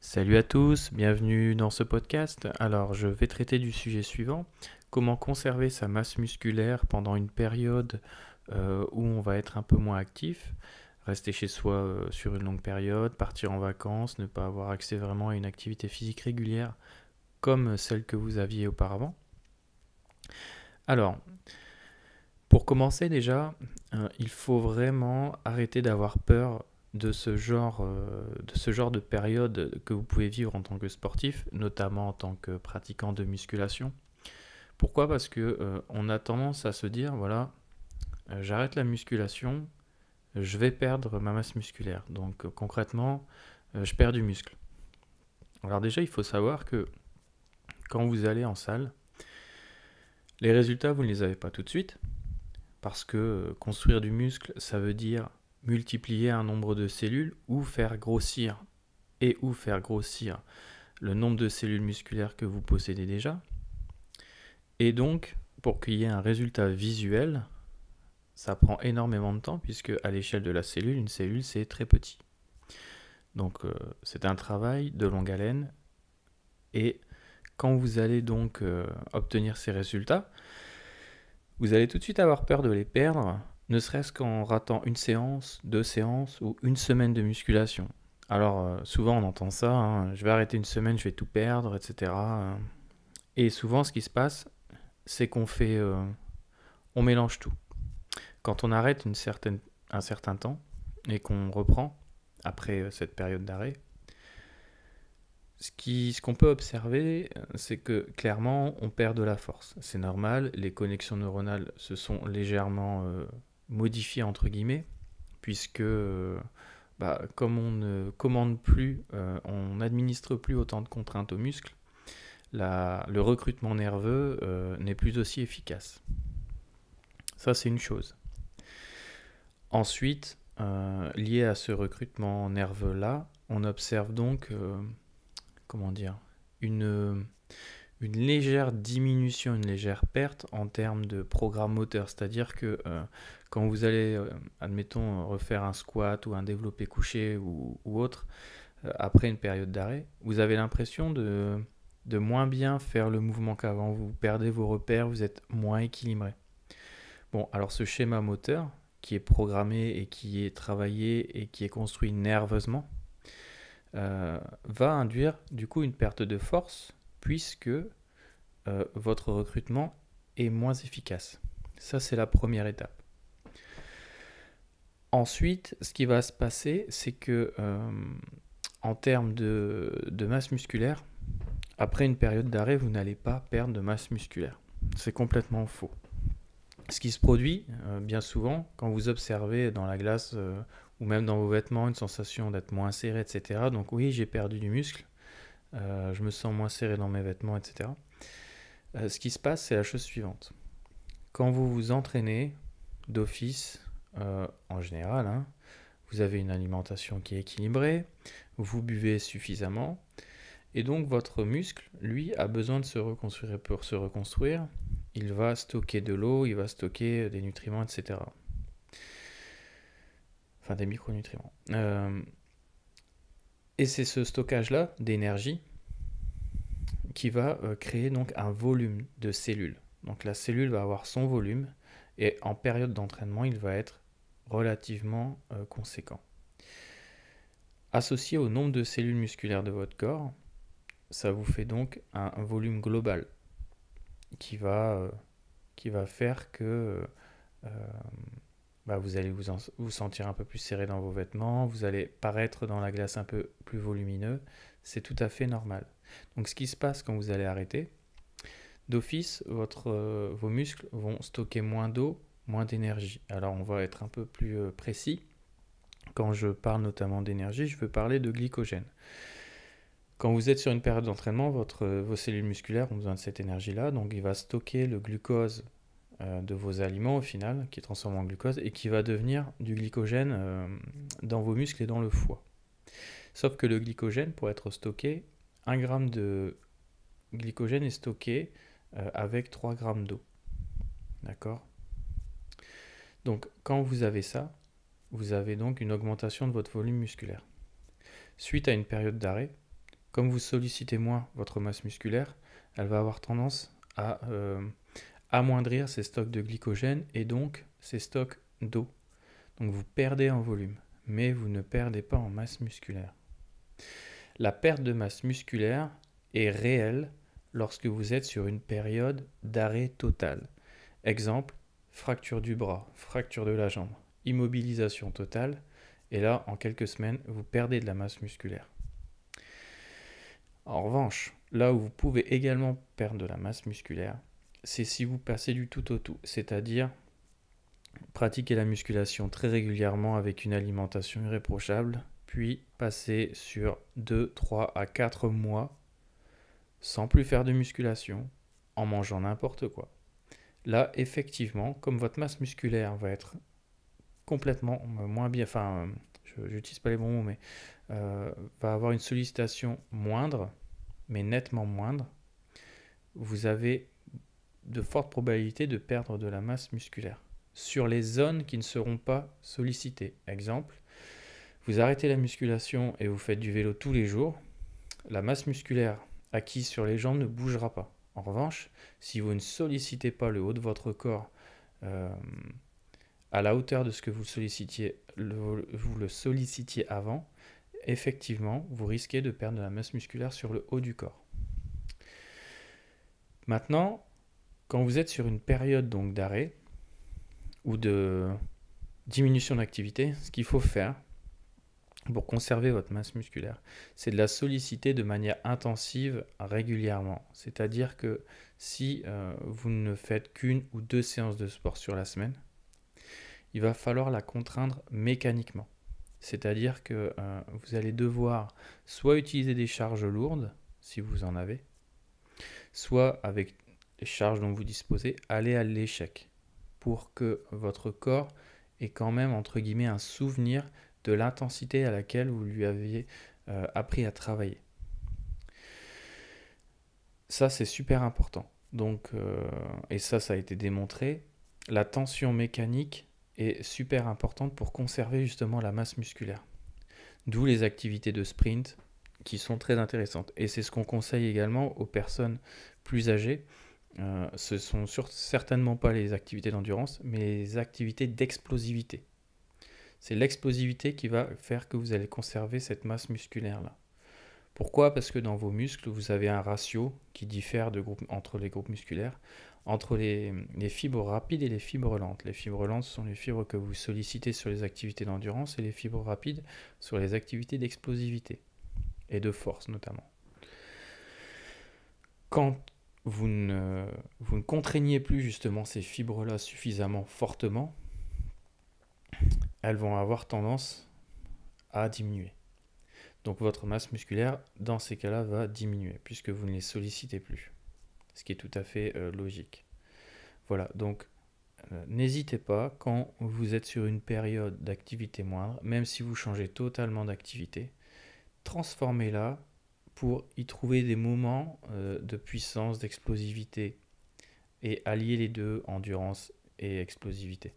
Salut à tous, bienvenue dans ce podcast. Alors, je vais traiter du sujet suivant, comment conserver sa masse musculaire pendant une période où on va être un peu moins actif, rester chez soi sur une longue période, partir en vacances, ne pas avoir accès vraiment à une activité physique régulière comme celle que vous aviez auparavant. Alors, pour commencer déjà, il faut vraiment arrêter d'avoir peur de ce genre de période que vous pouvez vivre en tant que sportif, notamment en tant que pratiquant de musculation. Pourquoi? Parce que on a tendance à se dire, voilà, j'arrête la musculation, je vais perdre ma masse musculaire. Donc concrètement, je perds du muscle. Alors déjà, il faut savoir que quand vous allez en salle, les résultats, vous ne les avez pas tout de suite. Parce que construire du muscle, ça veut dire multiplier un nombre de cellules ou faire grossir le nombre de cellules musculaires que vous possédez déjà. Et donc, pour qu'il y ait un résultat visuel, ça prend énormément de temps puisque à l'échelle de la cellule, une cellule c'est très petit. Donc c'est un travail de longue haleine et quand vous allez donc obtenir ces résultats, vous allez tout de suite avoir peur de les perdre, ne serait-ce qu'en ratant une séance, 2 séances ou une semaine de musculation. Alors souvent on entend ça, hein, je vais arrêter une semaine, je vais tout perdre, etc. Et souvent ce qui se passe, c'est on mélange tout. Quand on arrête un certain temps et qu'on reprend après cette période d'arrêt, ce qu'on peut observer, c'est que clairement, on perd de la force. C'est normal, les connexions neuronales se sont légèrement modifiées, entre guillemets, puisque comme on ne commande plus, on n'administre plus autant de contraintes aux muscles, le recrutement nerveux n'est plus aussi efficace. Ça, c'est une chose. Ensuite, lié à ce recrutement nerveux-là, on observe donc comment dire, une légère diminution, une légère perte en termes de programme moteur. C'est-à-dire que quand vous allez, admettons, refaire un squat ou un développé couché ou autre, après une période d'arrêt, vous avez l'impression de moins bien faire le mouvement qu'avant. Vous perdez vos repères, vous êtes moins équilibré. Bon, alors ce schéma moteur, qui est programmé et qui est travaillé et qui est construit nerveusement, va induire du coup une perte de force puisque votre recrutement est moins efficace. Ça, c'est la première étape. Ensuite, ce qui va se passer, c'est que en termes de masse musculaire, après une période d'arrêt, vous n'allez pas perdre de masse musculaire. C'est complètement faux. Ce qui se produit bien souvent quand vous observez dans la glace ou même dans vos vêtements une sensation d'être moins serré, etc. Donc oui, j'ai perdu du muscle, je me sens moins serré dans mes vêtements, etc. Ce qui se passe, c'est la chose suivante. Quand vous vous entraînez d'office, en général, hein, vous avez une alimentation qui est équilibrée, vous buvez suffisamment, et donc votre muscle, lui, a besoin de se reconstruire. Et pour se reconstruire, il va stocker de l'eau, il va stocker des nutriments, etc. Enfin, des micronutriments. Et c'est ce stockage-là d'énergie qui va créer donc un volume de cellules. Donc la cellule va avoir son volume et en période d'entraînement, il va être relativement conséquent. Associé au nombre de cellules musculaires de votre corps, ça vous fait donc un volume global qui va faire que vous allez vous sentir un peu plus serré dans vos vêtements, vous allez paraître dans la glace un peu plus volumineux, c'est tout à fait normal. Donc ce qui se passe quand vous allez arrêter, d'office, vos muscles vont stocker moins d'eau, moins d'énergie. Alors on va être un peu plus précis. Quand je parle notamment d'énergie, je veux parler de glycogène. Quand vous êtes sur une période d'entraînement, vos cellules musculaires ont besoin de cette énergie-là, donc il va stocker le glucose de vos aliments au final, qui est transformé en glucose et qui va devenir du glycogène dans vos muscles et dans le foie. Sauf que le glycogène, pour être stocké, 1 gramme de glycogène est stocké avec 3 grammes d'eau. D'accord? Donc quand vous avez ça, vous avez donc une augmentation de votre volume musculaire. Suite à une période d'arrêt, comme vous sollicitez moins votre masse musculaire, elle va avoir tendance à amoindrir ses stocks de glycogène et donc ses stocks d'eau. Donc vous perdez en volume, mais vous ne perdez pas en masse musculaire. La perte de masse musculaire est réelle lorsque vous êtes sur une période d'arrêt total. Exemple, fracture du bras, fracture de la jambe, immobilisation totale, et là, en quelques semaines, vous perdez de la masse musculaire. En revanche, là où vous pouvez également perdre de la masse musculaire, c'est si vous passez du tout au tout, c'est-à-dire pratiquer la musculation très régulièrement avec une alimentation irréprochable, puis passer sur 2, 3 à 4 mois sans plus faire de musculation, en mangeant n'importe quoi. Là, effectivement, comme votre masse musculaire va être complètement moins bien, enfin, je n'utilise pas les bons mots, mais va avoir une sollicitation moindre, mais nettement moindre, vous avez de fortes probabilités de perdre de la masse musculaire sur les zones qui ne seront pas sollicitées. Exemple, vous arrêtez la musculation et vous faites du vélo tous les jours, la masse musculaire acquise sur les jambes ne bougera pas. En revanche, si vous ne sollicitez pas le haut de votre corps à la hauteur de ce que vous le sollicitiez avant, effectivement, vous risquez de perdre de la masse musculaire sur le haut du corps. Maintenant, quand vous êtes sur une période donc d'arrêt ou de diminution d'activité, ce qu'il faut faire pour conserver votre masse musculaire, c'est de la solliciter de manière intensive régulièrement. C'est-à-dire que si vous ne faites qu'une ou 2 séances de sport sur la semaine, il va falloir la contraindre mécaniquement. C'est-à-dire que vous allez devoir soit utiliser des charges lourdes, si vous en avez, soit avec les charges dont vous disposez, aller à l'échec pour que votre corps ait quand même, entre guillemets, un souvenir de l'intensité à laquelle vous lui aviez appris à travailler. Ça, c'est super important. Donc, et ça a été démontré, la tension mécanique est super importante pour conserver justement la masse musculaire. D'où les activités de sprint qui sont très intéressantes. Et c'est ce qu'on conseille également aux personnes plus âgées. Ce sont certainement pas les activités d'endurance, mais les activités d'explosivité. C'est l'explosivité qui va faire que vous allez conserver cette masse musculaire-là. Pourquoi ? Parce que dans vos muscles, vous avez un ratio qui diffère entre les groupes musculaires, entre les fibres rapides et les fibres lentes. Les fibres lentes sont les fibres que vous sollicitez sur les activités d'endurance et les fibres rapides sur les activités d'explosivité et de force notamment. Quand vous ne contraignez plus justement ces fibres-là suffisamment fortement, elles vont avoir tendance à diminuer. Donc votre masse musculaire, dans ces cas-là, va diminuer, puisque vous ne les sollicitez plus. Ce qui est tout à fait logique. Voilà, donc n'hésitez pas, quand vous êtes sur une période d'activité moindre, même si vous changez totalement d'activité, transformez-la pour y trouver des moments de puissance, d'explosivité, et allier les deux, endurance et explosivité.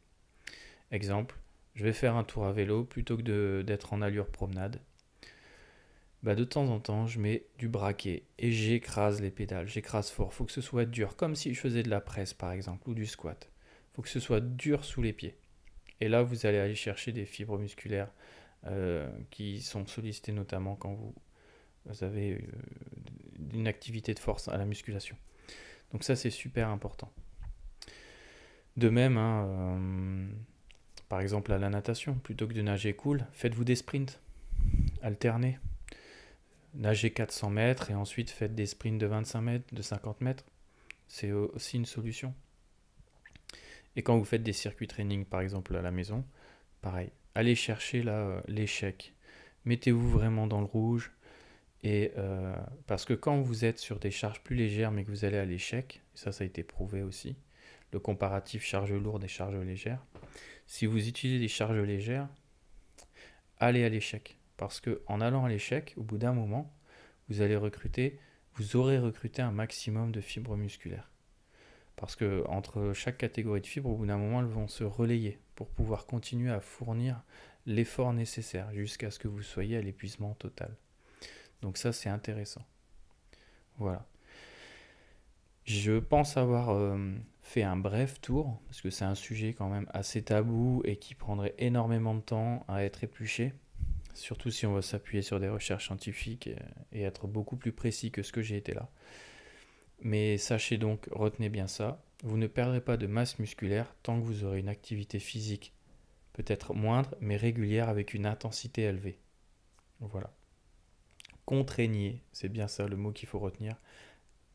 Exemple, je vais faire un tour à vélo plutôt que d'être en allure promenade. De temps en temps, je mets du braquet et j'écrase les pédales, j'écrase fort. Il faut que ce soit dur, comme si je faisais de la presse par exemple, ou du squat. Il faut que ce soit dur sous les pieds. Et là, vous allez aller chercher des fibres musculaires qui sont sollicitées notamment quand vous avez une activité de force à la musculation. Donc ça, c'est super important. De même, par exemple à la natation, plutôt que de nager cool, faites-vous des sprints, alternez. Nagez 400 mètres et ensuite faites des sprints de 25 mètres, de 50 mètres. C'est aussi une solution. Et quand vous faites des circuits training, par exemple à la maison, pareil, allez chercher l'échec. Mettez-vous vraiment dans le rouge. Et parce que quand vous êtes sur des charges plus légères mais que vous allez à l'échec, ça a été prouvé aussi, le comparatif charge lourde et charge légère, si vous utilisez des charges légères, allez à l'échec. Parce qu'en allant à l'échec, au bout d'un moment, vous aurez recruté un maximum de fibres musculaires. Parce que entre chaque catégorie de fibres, au bout d'un moment, elles vont se relayer pour pouvoir continuer à fournir l'effort nécessaire jusqu'à ce que vous soyez à l'épuisement total. Donc ça, c'est intéressant. Voilà. Je pense avoir fait un bref tour, parce que c'est un sujet quand même assez tabou et qui prendrait énormément de temps à être épluché, surtout si on va s'appuyer sur des recherches scientifiques et être beaucoup plus précis que ce que j'ai été là. Mais sachez donc, retenez bien ça, vous ne perdrez pas de masse musculaire tant que vous aurez une activité physique peut-être moindre, mais régulière avec une intensité élevée. Voilà. Contraignez, c'est bien ça le mot qu'il faut retenir.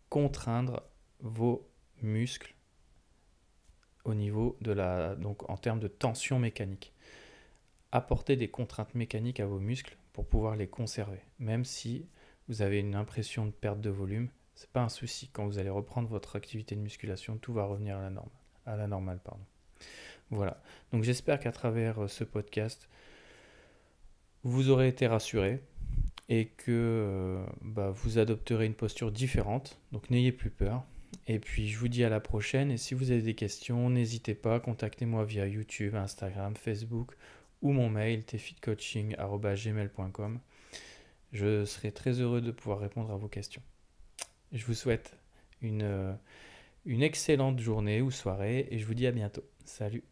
Contraindre vos muscles au niveau de donc en termes de tension mécanique. Apportez des contraintes mécaniques à vos muscles pour pouvoir les conserver. Même si vous avez une impression de perte de volume, c'est pas un souci. Quand vous allez reprendre votre activité de musculation, tout va revenir à la normale, pardon. Voilà. Donc j'espère qu'à travers ce podcast, vous aurez été rassuré et que vous adopterez une posture différente. Donc n'ayez plus peur. Et puis je vous dis à la prochaine. Et si vous avez des questions, n'hésitez pas, contactez-moi via YouTube, Instagram, Facebook ou mon mail tfitcoaching@gmail.com. Je serai très heureux de pouvoir répondre à vos questions. Je vous souhaite une excellente journée ou soirée et je vous dis à bientôt. Salut!